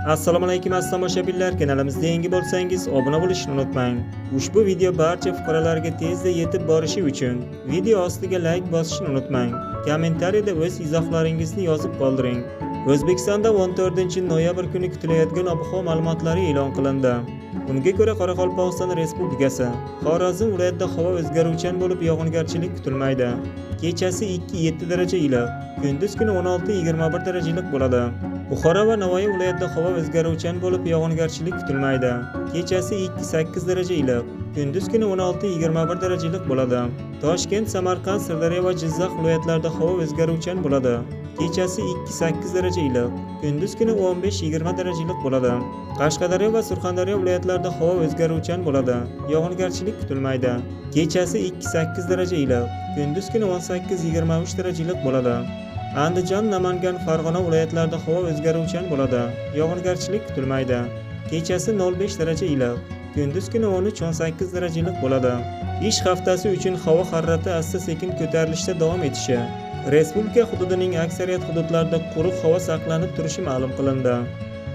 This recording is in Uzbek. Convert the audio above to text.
Assalomu alaykum aziz tomoshabinlar, kanalimizga yangi bo'lsangiz obuna bo'lishni unutmang. Ushbu video barcha fuqarolarga tezda yetib borishi uchun video ostiga like bosishni unutmang. Kommentariyada o'z izohlaringizni yozib qoldiring. O'zbekistonda 14-noyabr kuni kutilayotgan ob-havo ma'lumotlari e'lon qilindi. Unga ko'ra Qoraqalpog'iston Respublikasi, Xorazm viloyatida havo o'zgaruvchan bo'lib yog'ingarchilik kutilmaydi. Kechasi 2-7 daraja iliq, kunduz kuni 16-21 darajalik bo'ladi. Buxoro va Navoiy viloyatida havo o'zgaruvchan bo'lib yog'ingarchilik kutilmaydi. Kechasi 2-8 daraja iliq, kunduz kuni 16-21 darajalik bo'ladi. Toshkent, Samarqand, Sirdaryo va Jizzax viloyatlarida havo o'zgaruvchan bo'ladi. Kechasi 2-8 daraja iliq, kunduz kuni 15-20 darajalik bo'ladi. Qashqadaryo va Surxondaryo viloyatlarida havo o'zgaruvchan bo'ladi. Yog'ingarchilik kutilmaydi. Kechasi 2-8 daraja iliq, kunduz kuni 18-23 darajalik bo'ladi. Andijon, Namangan, Farg'ona viloyatlarida havo o'zgaruvchan bo'ladi. Yog'ingarchilik kutilmaydi. Kechasi 0.5 daraja iliq, kunduz kuni 13-18 darajalik bo'ladi. Ish haftasi uchun havo harorati asta-sekin ko'tarilishda davom etishi, respublika hududining aksariyat hududlarida quruq havo saqlanib turishi ma'lum qilindi.